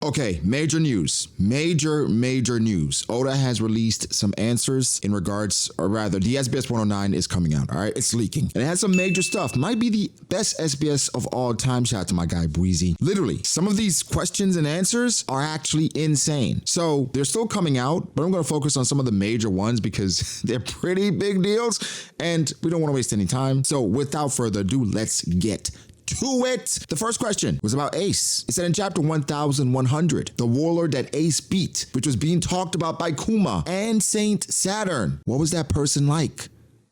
Okay, major news. Major news. Oda has released some answers in regards, or rather, the SBS109 is coming out, all right? It's leaking. And it has some major stuff. Might be the best SBS of all time. Shout out to my guy, Breezy. Literally, some of these questions and answers are actually insane. So they're still coming out, but I'm going to focus on some of the major ones because they're pretty big deals and we don't want to waste any time. So without further ado, let's get to it. The first question was about Ace. It said in chapter 1100, the warlord that Ace beat, which was being talked about by Kuma and Saint Saturn. What was that person like?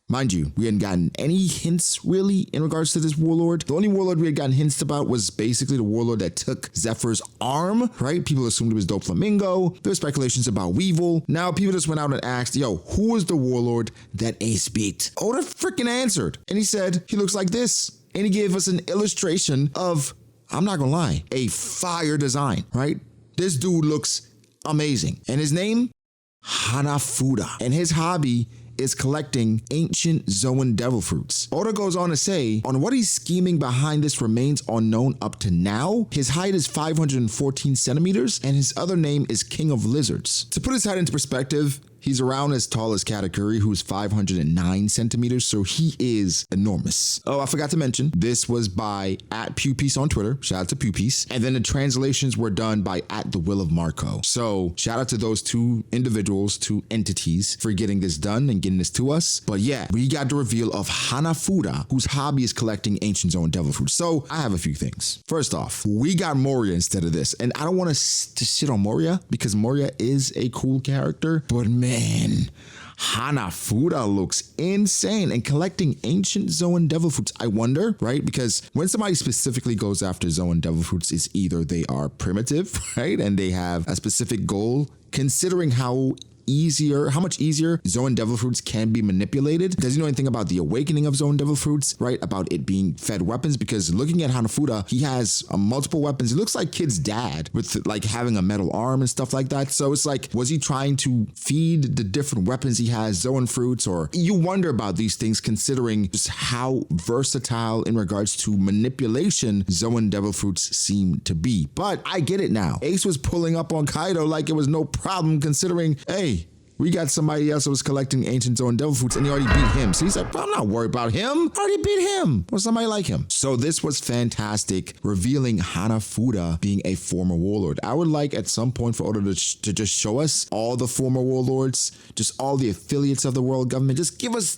Mind you, we hadn't gotten any hints really in regards to this warlord. The only warlord we had gotten hints about was basically the warlord that took Zephyr's arm, right? People assumed it was Doflamingo. There were speculations about Weevil. Now people just went out and asked, yo, who was the warlord that Ace beat? Oda freaking answered. And he said, he looks like this. And he gave us an illustration of, I'm not gonna lie, a fire design, right? This dude looks amazing. And his name? Hanafuda. And his hobby is collecting ancient Zoan devil fruits. Oda goes on to say, on what he's scheming behind this remains unknown up to now. His height is 514 centimeters, and his other name is King of Lizards. To put his height into perspective, he's around as tall as Katakuri, who's 509 centimeters, so he is enormous. Oh, I forgot to mention, this was by @PewPiece on Twitter. Shout out to PewPiece. And then the translations were done by @TheWillOfMarco. So shout out to those two individuals, two entities, for getting this done and getting this to us. But yeah, we got the reveal of Hanafuda, whose hobby is collecting ancient Zoan devil fruits. So I have a few things. First off, we got Moria instead of this. And I don't want to shit on Moria because Moria is a cool character, but man, Hanafuda looks insane. And collecting ancient Zoan devil fruits, I wonder, right? Because when somebody specifically goes after Zoan devil fruits, it's either they are primitive, right? And they have a specific goal, considering how much easier Zoan devil fruits can be manipulated. Does he know anything about the awakening of Zoan devil fruits, right? About it being fed weapons? Because looking at Hanafuda, he has multiple weapons. He looks like Kid's dad with like having a metal arm and stuff like that. So it's like, was he trying to feed the different weapons he has Zoan fruits? Or you wonder about these things considering just how versatile in regards to manipulation Zoan devil fruits seem to be. But I get it now. Ace was pulling up on Kaido like it was no problem considering, hey, we got somebody else that was collecting ancient Zoan devil fruits and he already beat him. So he's like, I'm not worried about him. I already beat him. Or somebody like him. So this was fantastic, revealing Hanafuda being a former warlord. I would like at some point for Oda to just show us all the former warlords, just all the affiliates of the world government. Just give us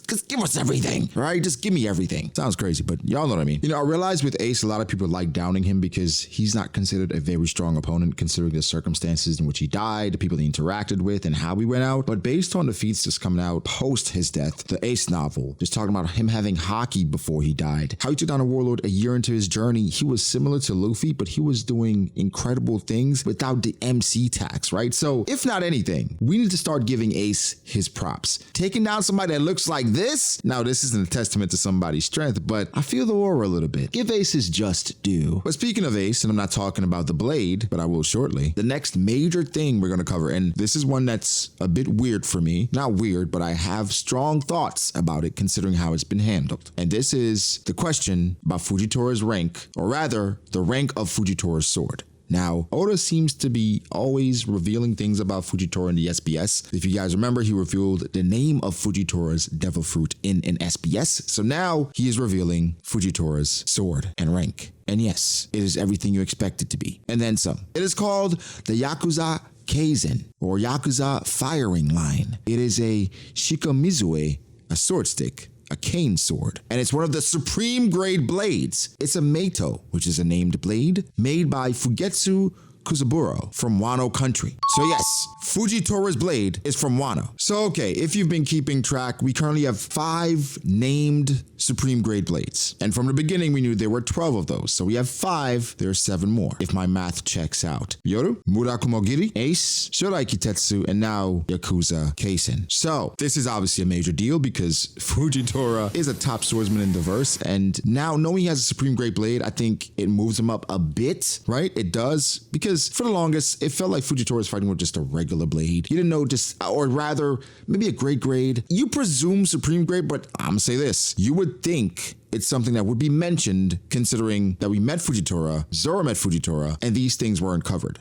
everything, right? Just give me everything. Sounds crazy, but y'all know what I mean. You know, I realize with Ace, a lot of people like downing him because he's not considered a very strong opponent considering the circumstances in which he died, the people he interacted with, and how he went out. But based on the feats just coming out post his death, the Ace novel, just talking about him having hockey before he died, how he took down a warlord a year into his journey, he was similar to Luffy, but he was doing incredible things without the MC tax, right? So if not anything, we need to start giving Ace his props. Taking down somebody that looks like this, now this isn't a testament to somebody's strength, but I feel the aura a little bit. Give Ace his just due. But speaking of Ace, and I'm not talking about the blade, but I will shortly, the next major thing we're going to cover, and this is one that's a bit weird for me. Not weird, but I have strong thoughts about it considering how it's been handled. And this is the question about Fujitora's rank, or rather, the rank of Fujitora's sword. Now, Oda seems to be always revealing things about Fujitora in the SBS. If you guys remember, he revealed the name of Fujitora's devil fruit in an SBS. So now he is revealing Fujitora's sword and rank. And yes, it is everything you expect it to be. And then some. It is called the Yakuza Keizen, or Yakuza firing line. It is a Shikamizue, a sword stick, a cane sword, and it's one of the supreme grade blades. It's a Meito, which is a named blade, made by Fugetsu Kusaburo from Wano country. So yes, Fujitora's blade is from Wano. So okay, if you've been keeping track, we currently have 5 named supreme grade blades. And from the beginning, we knew there were 12 of those. So we have 5, there are 7 more, if my math checks out. Yoru, Murakumogiri, Ace, Shurai Kitetsu, and now Yakuza Keizen. So this is obviously a major deal because Fujitora is a top swordsman in the verse. And now knowing he has a supreme grade blade, I think it moves him up a bit, right? It does, because for the longest, it felt like Fujitora was fighting with just a regular blade. You didn't know or rather, maybe a great grade. You presume supreme grade, but I'm gonna say this. You would think it's something that would be mentioned considering that we met Fujitora, Zoro met Fujitora, and these things weren't covered.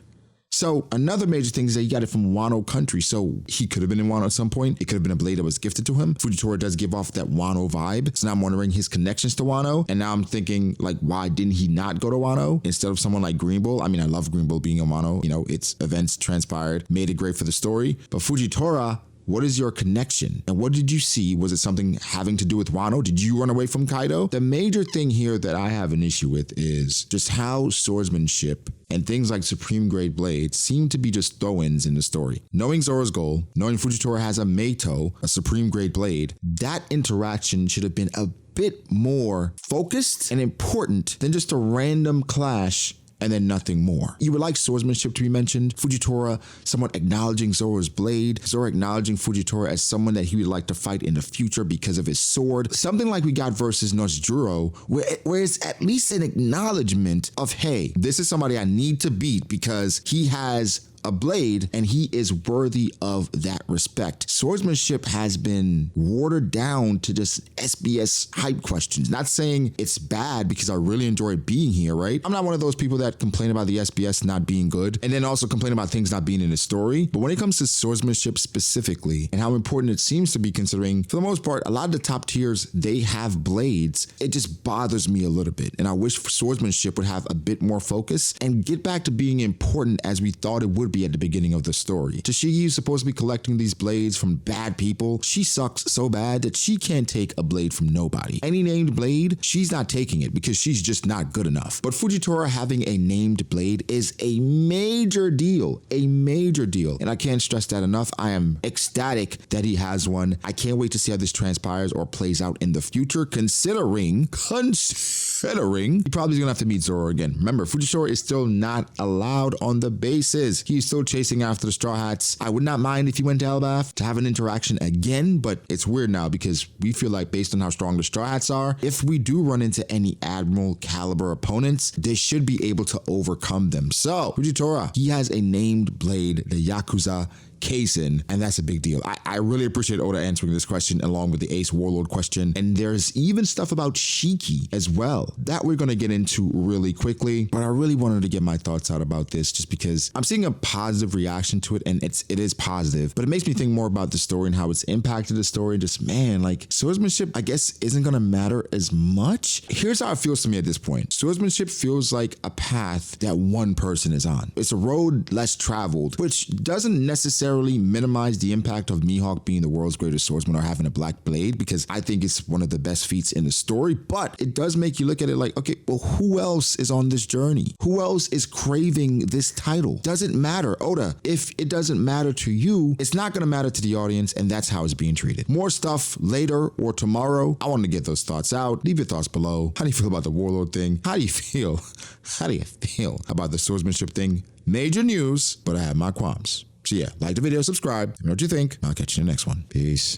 So another major thing is that he got it from Wano country. So he could have been in Wano at some point. It could have been a blade that was gifted to him. Fujitora does give off that Wano vibe. So now I'm wondering his connections to Wano. And now I'm thinking, like, why didn't he not go to Wano instead of someone like Green Bull? I mean, I love Green Bull being in Wano. You know, its events transpired, made it great for the story. But Fujitora, what is your connection? And what did you see? Was it something having to do with Wano? Did you run away from Kaido? The major thing here that I have an issue with is just how swordsmanship and things like supreme grade blades seem to be just throw-ins in the story. Knowing Zoro's goal, knowing Fujitora has a Meito, a supreme grade blade, that interaction should have been a bit more focused and important than just a random clash and then nothing more. You would like swordsmanship to be mentioned, Fujitora somewhat acknowledging Zoro's blade, Zoro acknowledging Fujitora as someone that he would like to fight in the future because of his sword. Something like we got versus Noshijuro, where it's at least an acknowledgement of, hey, this is somebody I need to beat because he has a blade and he is worthy of that respect. Swordsmanship has been watered down to just SBS hype questions. Not saying it's bad because I really enjoy being here, right? I'm not one of those people that complain about the SBS not being good and then also complain about things not being in the story. But when it comes to swordsmanship specifically and how important it seems to be, considering for the most part, a lot of the top tiers, they have blades. It just bothers me a little bit. And I wish swordsmanship would have a bit more focus and get back to being important as we thought it would be at the beginning of the story. Tashigi is supposed to be collecting these blades from bad people. She sucks so bad that she can't take a blade from nobody. Any named blade, she's not taking it because she's just not good enough. But Fujitora having a named blade is a major deal, And I can't stress that enough. I am ecstatic that he has one. I can't wait to see how this transpires or plays out in the future, considering he probably is gonna have to meet Zoro again. Remember, Fujitora is still not allowed on the bases. He's still chasing after the Straw Hats. I would not mind if he went to Elbaf to have an interaction again, but it's weird now because we feel like based on how strong the Straw Hats are, if we do run into any Admiral caliber opponents, they should be able to overcome them. So, Fujitora, he has a named blade, the Yakuza Kaizen, and that's a big deal. I really appreciate Oda answering this question along with the Ace Warlord question. And there's even stuff about Shiki as well that we're going to get into really quickly. But I really wanted to get my thoughts out about this just because I'm seeing a positive reaction to it, and it is positive, but it makes me think more about the story and how it's impacted the story. Just, man, like swordsmanship, I guess, isn't going to matter as much. Here's how it feels to me at this point. Swordsmanship feels like a path that one person is on. It's a road less traveled, which doesn't necessarily minimize the impact of Mihawk being the world's greatest swordsman or having a black blade, because I think it's one of the best feats in the story, but it does make you look at it like, okay, well, who else is on this journey? Who else is craving this title? Doesn't matter, Oda. If it doesn't matter to you, it's not going to matter to the audience, and that's how it's being treated. More stuff later or tomorrow. I want to get those thoughts out. Leave your thoughts below. How do you feel about the Warlord thing? How do you feel about the swordsmanship thing? Major news, but I have my qualms. So yeah, like the video, subscribe, let me know what you think. I'll catch you in the next one. Peace.